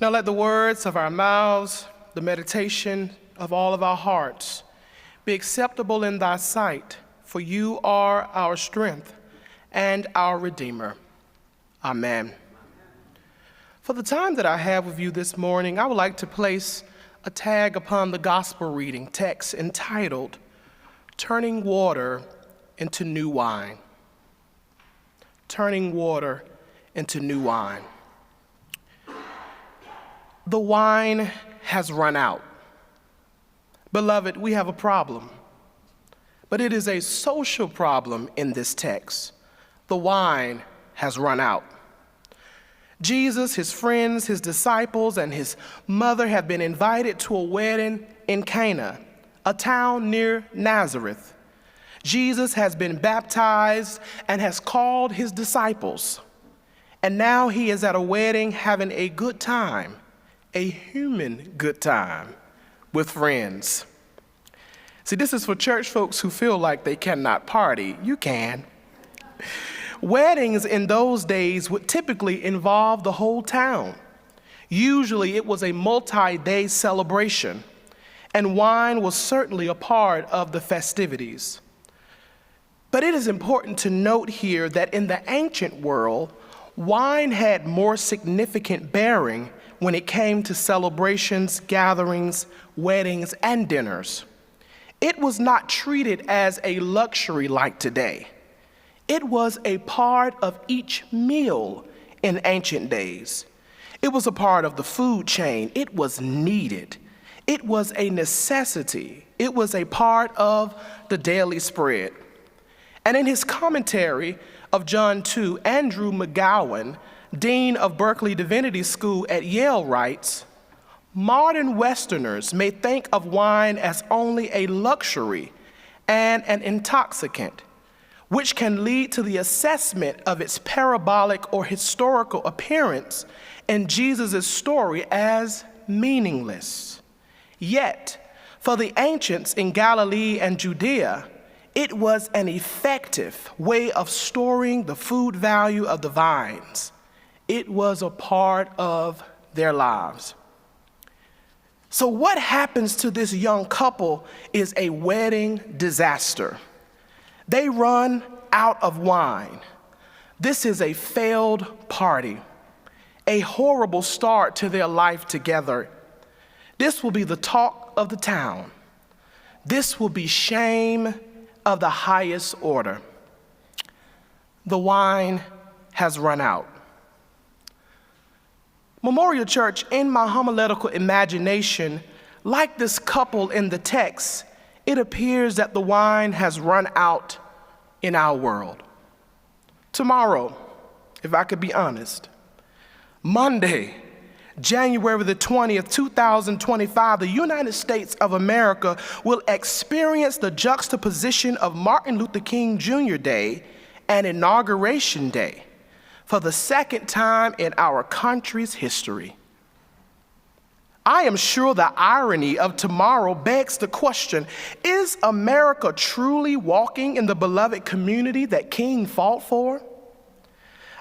Now let the words of our mouths, the meditation of all of our hearts, be acceptable in thy sight, for you are our strength and our Redeemer. Amen. For the time that I have with you this morning, I would like to place a tag upon the gospel reading text entitled, Turning Water into New Wine. Turning water into new wine. The wine has run out. Beloved, we have a problem, but it is a social problem in this text. The wine has run out. Jesus, his friends, his disciples, and his mother have been invited to a wedding in Cana, a town near Nazareth. Jesus has been baptized and has called his disciples. And now he is at a wedding having a good time, a human good time with friends. See, this is for church folks who feel like they cannot party. You can. Weddings in those days would typically involve the whole town. Usually it was a multi-day celebration, and wine was certainly a part of the festivities. But it is important to note here that in the ancient world, wine had more significant bearing when it came to celebrations, gatherings, weddings, and dinners. It was not treated as a luxury like today. It was a part of each meal in ancient days. It was a part of the food chain. It was needed. It was a necessity. It was a part of the daily spread. And in his commentary of John 2, Andrew McGowan, Dean of Berkeley Divinity School at Yale, writes, modern Westerners may think of wine as only a luxury and an intoxicant, which can lead to the assessment of its parabolic or historical appearance in Jesus' story as meaningless. Yet, for the ancients in Galilee and Judea, it was an effective way of storing the food value of the vines. It was a part of their lives. So what happens to this young couple is a wedding disaster. They run out of wine. This is a failed party, a horrible start to their life together. This will be the talk of the town. This will be shame of the highest order. The wine has run out. Memorial Church, in my homiletical imagination, like this couple in the text, it appears that the wine has run out in our world. Tomorrow, if I could be honest, Monday, January the 20th, 2025, the United States of America will experience the juxtaposition of Martin Luther King Jr. Day and Inauguration Day for the second time in our country's history. I am sure the irony of tomorrow begs the question, is America truly walking in the beloved community that King fought for?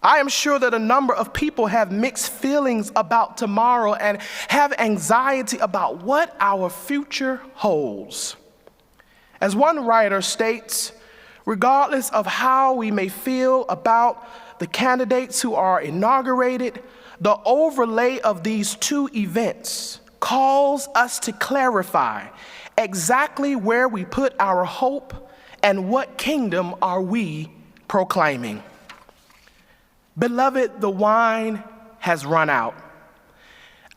I am sure that a number of people have mixed feelings about tomorrow and have anxiety about what our future holds. As one writer states, regardless of how we may feel about the candidates who are inaugurated, the overlay of these two events calls us to clarify exactly where we put our hope and what kingdom are we proclaiming. Beloved, the wine has run out.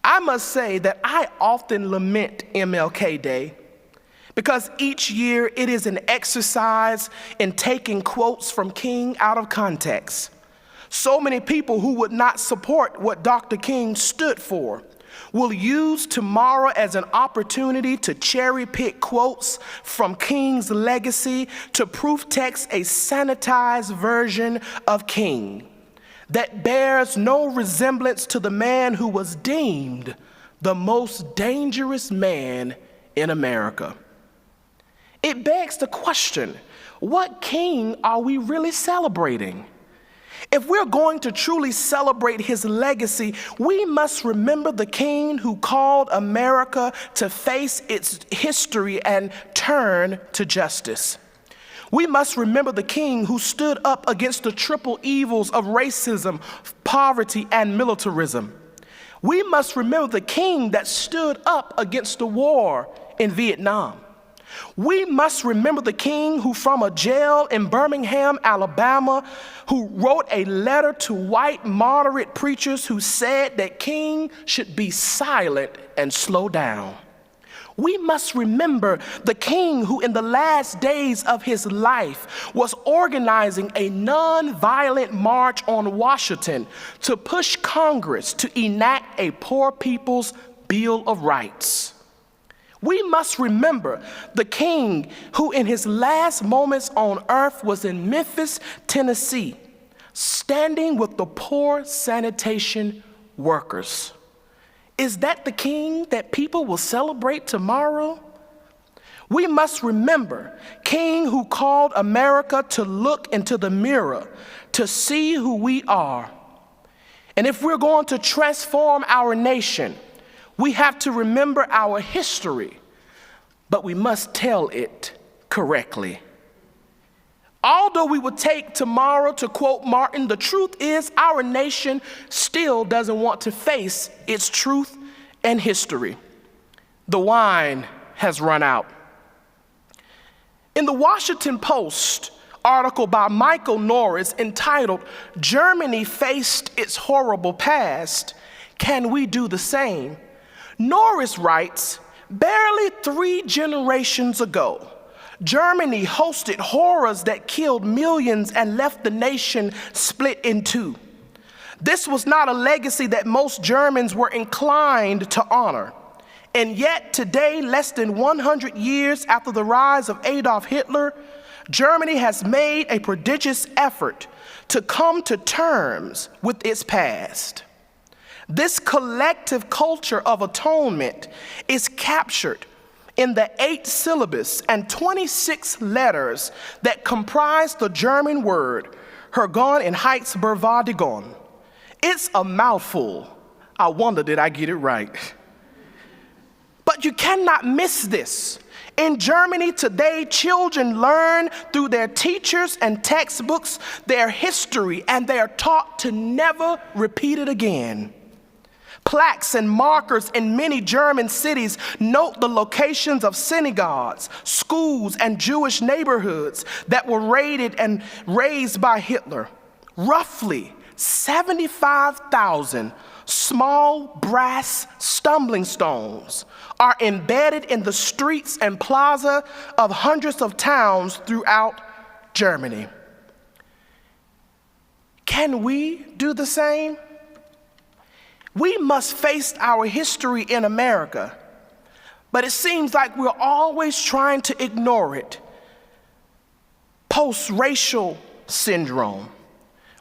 I must say that I often lament MLK Day because each year it is an exercise in taking quotes from King out of context. So many people who would not support what Dr. King stood for will use tomorrow as an opportunity to cherry-pick quotes from King's legacy to proof text a sanitized version of King that bears no resemblance to the man who was deemed the most dangerous man in America. It begs the question, what king are we really celebrating? If we're going to truly celebrate his legacy, we must remember the king who called America to face its history and turn to justice. We must remember the king who stood up against the triple evils of racism, poverty, and militarism. We must remember the king that stood up against the war in Vietnam. We must remember the king who, from a jail in Birmingham, Alabama, who wrote a letter to white moderate preachers who said that king should be silent and slow down. We must remember the king who, in the last days of his life, was organizing a nonviolent march on Washington to push Congress to enact a Poor People's Bill of Rights. We must remember the king who, in his last moments on earth, was in Memphis, Tennessee, standing with the poor sanitation workers. Is that the king that people will celebrate tomorrow? We must remember king who called America to look into the mirror to see who we are. And if we're going to transform our nation, we have to remember our history, but we must tell it correctly. Although we would take tomorrow to quote Martin, the truth is our nation still doesn't want to face its truth and history. The wine has run out. In the Washington Post article by Michael Norris entitled, "Germany Faced Its Horrible Past, Can We Do the Same?" Norris writes, barely 3 generations ago, Germany hosted horrors that killed millions and left the nation split in two. This was not a legacy that most Germans were inclined to honor. And yet today, less than 100 years after the rise of Adolf Hitler, Germany has made a prodigious effort to come to terms with its past. This collective culture of atonement is captured in the 8 syllables and 26 letters that comprise the German word Vergangenheitsbewältigung. It's a mouthful. I wonder, did I get it right? But you cannot miss this. In Germany today, children learn through their teachers and textbooks their history, and they are taught to never repeat it again. Plaques and markers in many German cities note the locations of synagogues, schools, and Jewish neighborhoods that were raided and razed by Hitler. Roughly 75,000 small brass stumbling stones are embedded in the streets and plaza of hundreds of towns throughout Germany. Can we do the same? We must face our history in America, but it seems like we're always trying to ignore it. Post-racial syndrome.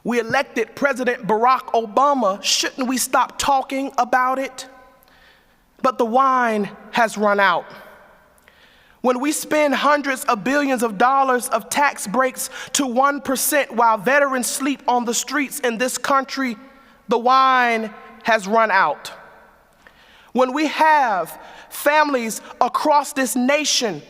We elected President Barack Obama. Shouldn't we stop talking about it? But the wine has run out. When we spend hundreds of billions of dollars of tax breaks to 1% while veterans sleep on the streets in this country, the wine has run out. When we have families across this nation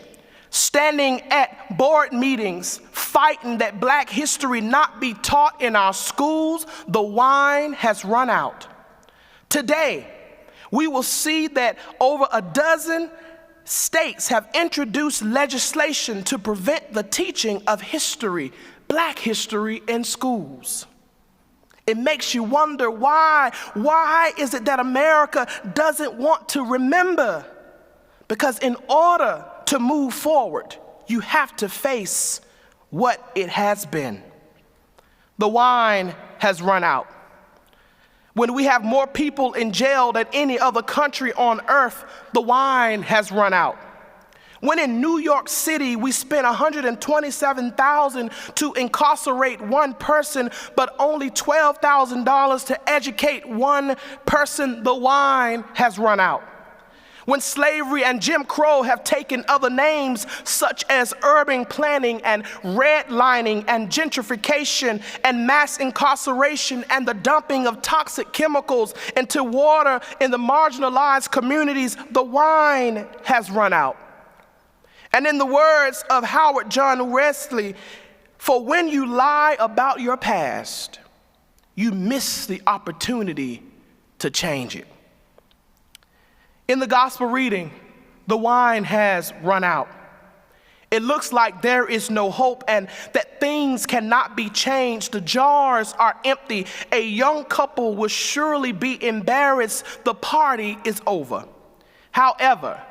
standing at board meetings fighting that Black history not be taught in our schools, the wine has run out. Today, we will see that over a dozen states have introduced legislation to prevent the teaching of history, Black history, in schools. It makes you wonder why. Why is it that America doesn't want to remember? Because in order to move forward, you have to face what it has been. The wine has run out. When we have more people in jail than any other country on earth, the wine has run out. When in New York City, we spent $127,000 to incarcerate one person, but only $12,000 to educate one person, the wine has run out. When slavery and Jim Crow have taken other names such as urban planning and redlining and gentrification and mass incarceration and the dumping of toxic chemicals into water in the marginalized communities, the wine has run out. And in the words of Howard John Wesley, for when you lie about your past, you miss the opportunity to change it. In the gospel reading, the wine has run out. It looks like there is no hope and that things cannot be changed. The jars are empty. A young couple will surely be embarrassed. The party is over. However,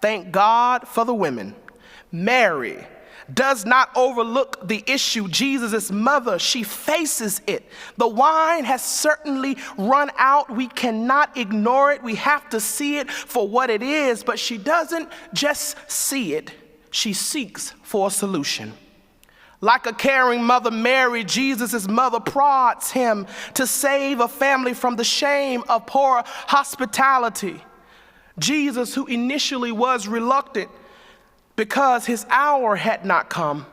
thank God for the women. Mary does not overlook the issue. Jesus' mother, she faces it. The wine has certainly run out. We cannot ignore it. We have to see it for what it is. But she doesn't just see it. She seeks for a solution. Like a caring mother, Mary, Jesus' mother, prods him to save a family from the shame of poor hospitality. Jesus, who initially was reluctant, because his hour had not come,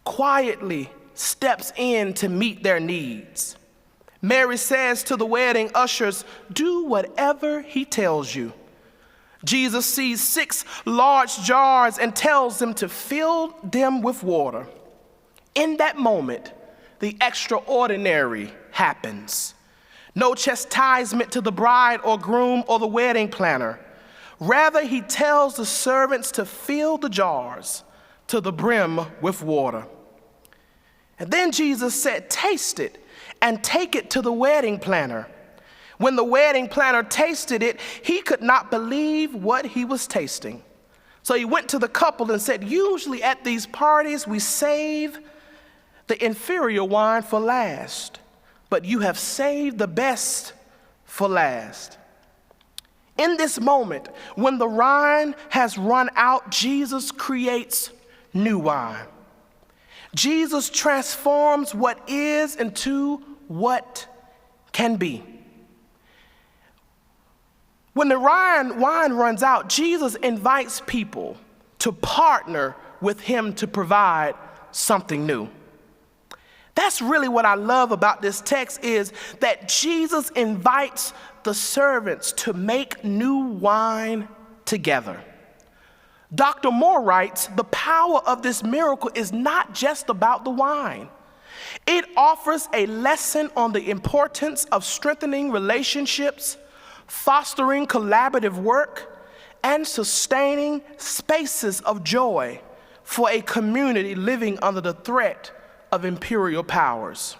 quietly steps in to meet their needs. Mary says to the wedding ushers, do whatever he tells you. Jesus sees 6 large jars and tells them to fill them with water. In that moment, the extraordinary happens. No chastisement to the bride or groom or the wedding planner. Rather, he tells the servants to fill the jars to the brim with water. And then Jesus said, taste it and take it to the wedding planner. When the wedding planner tasted it, he could not believe what he was tasting. So he went to the couple and said, usually at these parties, we save the inferior wine for last, but you have saved the best for last. In this moment, when the wine has run out, Jesus creates new wine. Jesus transforms what is into what can be. When the wine runs out, Jesus invites people to partner with him to provide something new. That's really what I love about this text, is that Jesus invites the servants to make new wine together. Dr. Moore writes, the power of this miracle is not just about the wine. It offers a lesson on the importance of strengthening relationships, fostering collaborative work, and sustaining spaces of joy for a community living under the threat of imperial powers.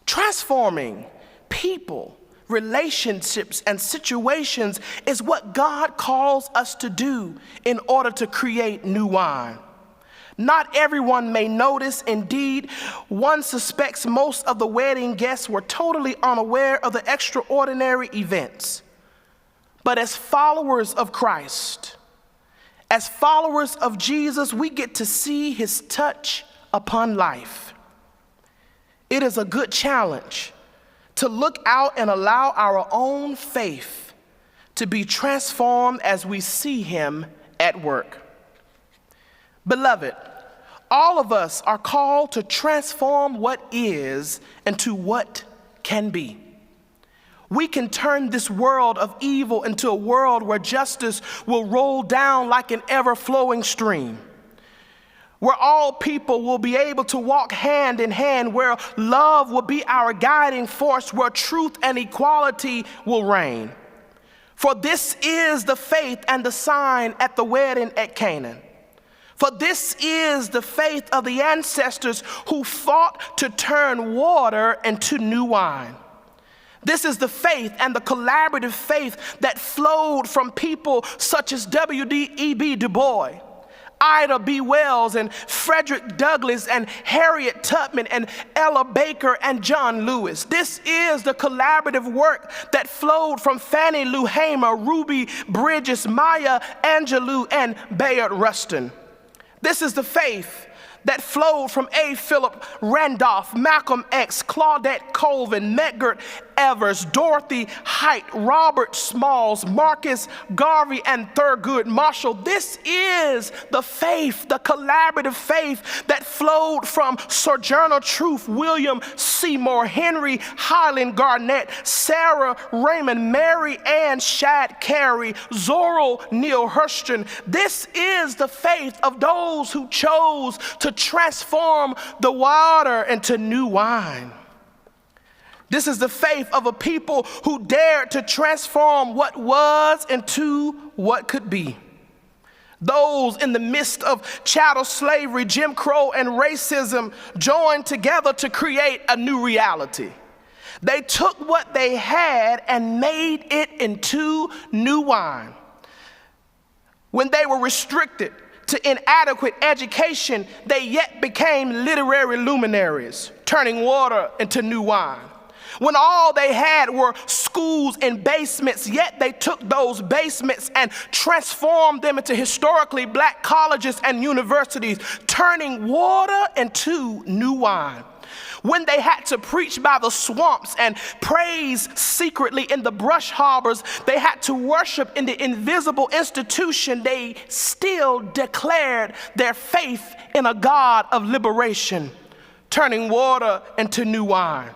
Transforming people, relationships, and situations is what God calls us to do in order to create new wine. Not everyone may notice. Indeed, one suspects most of the wedding guests were totally unaware of the extraordinary events. But as followers of Christ, as followers of Jesus, we get to see his touch upon life. It is a good challenge to look out and allow our own faith to be transformed as we see him at work. Beloved, all of us are called to transform what is into what can be. We can turn this world of evil into a world where justice will roll down like an ever-flowing stream, where all people will be able to walk hand in hand, where love will be our guiding force, where truth and equality will reign. For this is the faith and the sign at the wedding at Canaan. For this is the faith of the ancestors who fought to turn water into new wine. This is the faith and the collaborative faith that flowed from people such as W.E.B. Du Bois, Ida B. Wells, and Frederick Douglass, and Harriet Tubman, and Ella Baker, and John Lewis. This is the collaborative work that flowed from Fannie Lou Hamer, Ruby Bridges, Maya Angelou, and Bayard Rustin. This is the faith that flowed from A. Philip Randolph, Malcolm X, Claudette Colvin, Medgar Evers, Dorothy Height, Robert Smalls, Marcus Garvey, and Thurgood Marshall. This is the faith, the collaborative faith that flowed from Sojourner Truth, William Seymour, Henry Highland Garnett, Sarah Raymond, Mary Ann Shadd Cary, Zorro Neale Hurston. This is the faith of those who chose to transform the water into new wine. This is the faith of a people who dared to transform what was into what could be. Those in the midst of chattel slavery, Jim Crow, and racism joined together to create a new reality. They took what they had and made it into new wine. When they were restricted to inadequate education, they yet became literary luminaries, turning water into new wine. When all they had were schools and basements, yet they took those basements and transformed them into historically black colleges and universities, turning water into new wine. When they had to preach by the swamps and praise secretly in the brush harbors, they had to worship in the invisible institution, they still declared their faith in a God of liberation, turning water into new wine.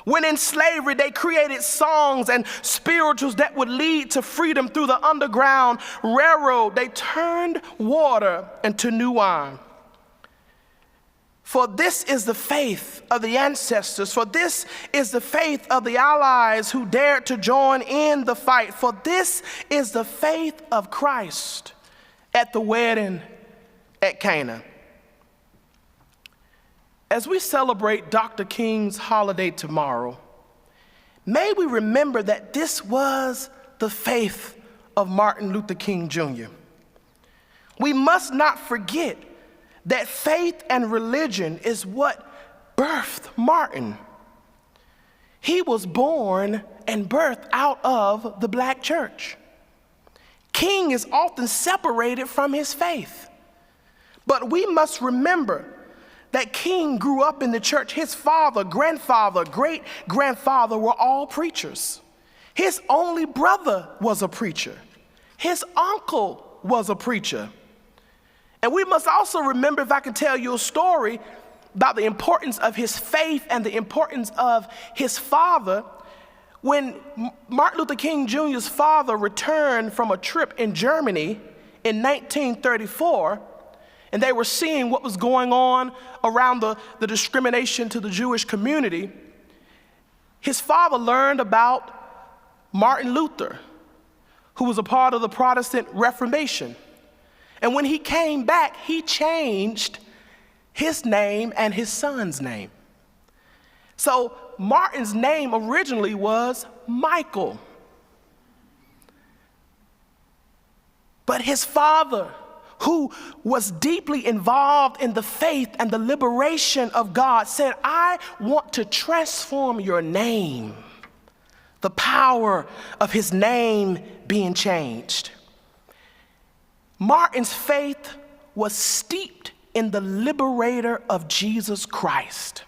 When in slavery, they created songs and spirituals that would lead to freedom through the Underground Railroad. They turned water into new wine. For this is the faith of the ancestors. For this is the faith of the allies who dared to join in the fight. For this is the faith of Christ at the wedding at Cana. As we celebrate Dr. King's holiday tomorrow, may we remember that this was the faith of Martin Luther King Jr. We must not forget that faith and religion is what birthed Martin. He was born and birthed out of the black church. King is often separated from his faith. But we must remember that King grew up in the church. His father, grandfather, great-grandfather were all preachers. His only brother was a preacher. His uncle was a preacher. And we must also remember, if I can tell you a story about the importance of his faith and the importance of his father, when Martin Luther King Jr.'s father returned from a trip in Germany in 1934, and they were seeing what was going on around the discrimination to the Jewish community, his father learned about Martin Luther, who was a part of the Protestant Reformation. And when he came back, he changed his name and his son's name. So Martin's name originally was Michael. But his father, who was deeply involved in the faith and the liberation of God, said, I want to transform your name. The power of his name being changed. Martin's faith was steeped in the liberator of Jesus Christ.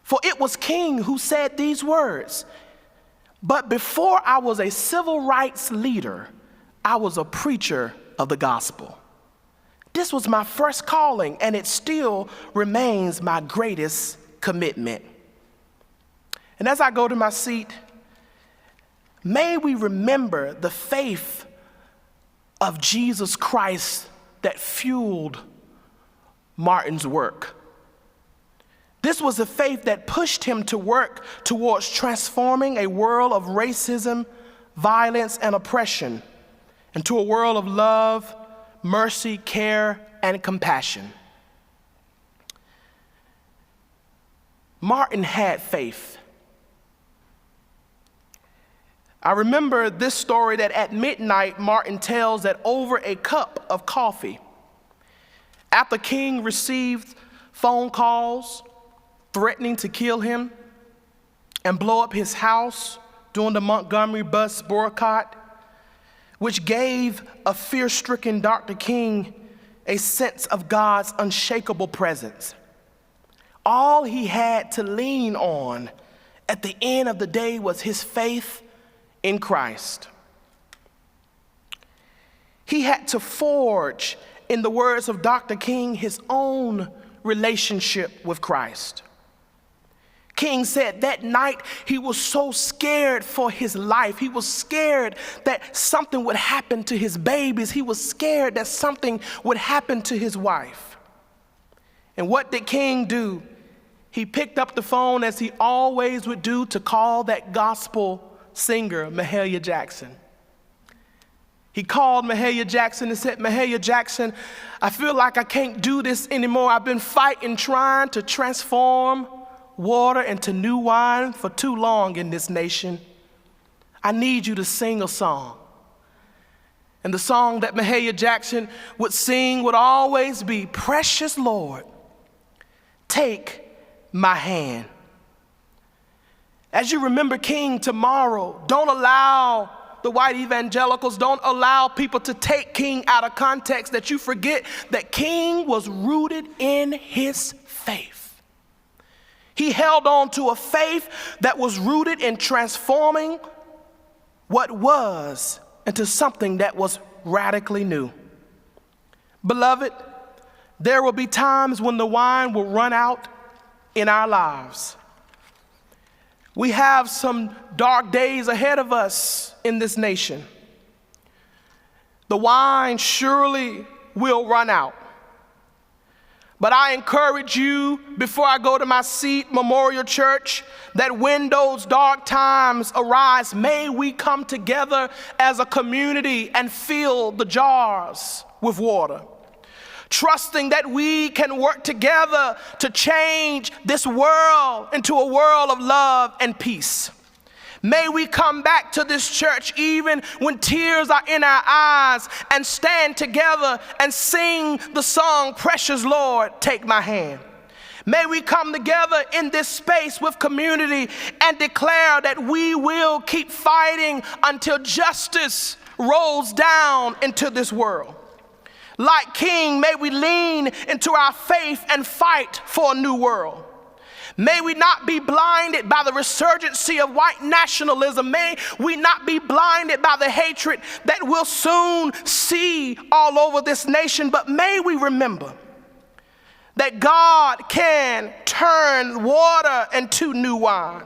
For it was King who said these words, but before I was a civil rights leader, I was a preacher of the gospel. This was my first calling, and it still remains my greatest commitment. And as I go to my seat, may we remember the faith of Jesus Christ that fueled Martin's work. This was a faith that pushed him to work towards transforming a world of racism, violence, and oppression into a world of love, mercy, care, and compassion. Martin had faith. I remember this story that at midnight, Martin tells that over a cup of coffee, after King received phone calls threatening to kill him and blow up his house during the Montgomery bus boycott, which gave a fear-stricken Dr. King a sense of God's unshakable presence. All he had to lean on at the end of the day was his faith in Christ. He had to forge, in the words of Dr. King, his own relationship with Christ. King said that night he was so scared for his life. He was scared that something would happen to his babies. He was scared that something would happen to his wife. And what did King do? He picked up the phone, as he always would do, to call that gospel singer, Mahalia Jackson. He called Mahalia Jackson and said, Mahalia Jackson, I feel like I can't do this anymore. I've been fighting, trying to transform water into new wine for too long in this nation. I need you to sing a song. And the song that Mahalia Jackson would sing would always be, Precious Lord, take my hand. As you remember King tomorrow, don't allow the white evangelicals, don't allow people to take King out of context, that you forget that King was rooted in his faith. He held on to a faith that was rooted in transforming what was into something that was radically new. Beloved, there will be times when the wine will run out in our lives. We have some dark days ahead of us in this nation. The wine surely will run out. But I encourage you, before I go to my seat, Memorial Church, that when those dark times arise, may we come together as a community and fill the jars with water, trusting that we can work together to change this world into a world of love and peace. May we come back to this church even when tears are in our eyes and stand together and sing the song, Precious Lord, Take My Hand. May we come together in this space with community and declare that we will keep fighting until justice rolls down into this world. Like King, may we lean into our faith and fight for a new world. May we not be blinded by the resurgency of white nationalism. May we not be blinded by the hatred that we'll soon see all over this nation. But may we remember that God can turn water into new wine.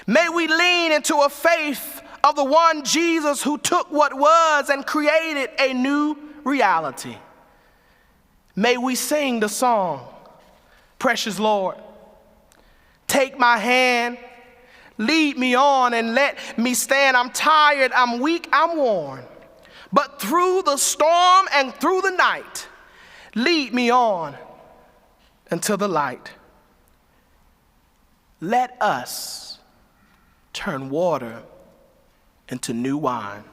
May we lean into a faith of the one Jesus who took what was and created a new reality. May we sing the song, Precious Lord, take my hand, lead me on and let me stand. I'm tired, I'm weak, I'm worn. But through the storm and through the night, lead me on until the light. Let us turn water into new wine.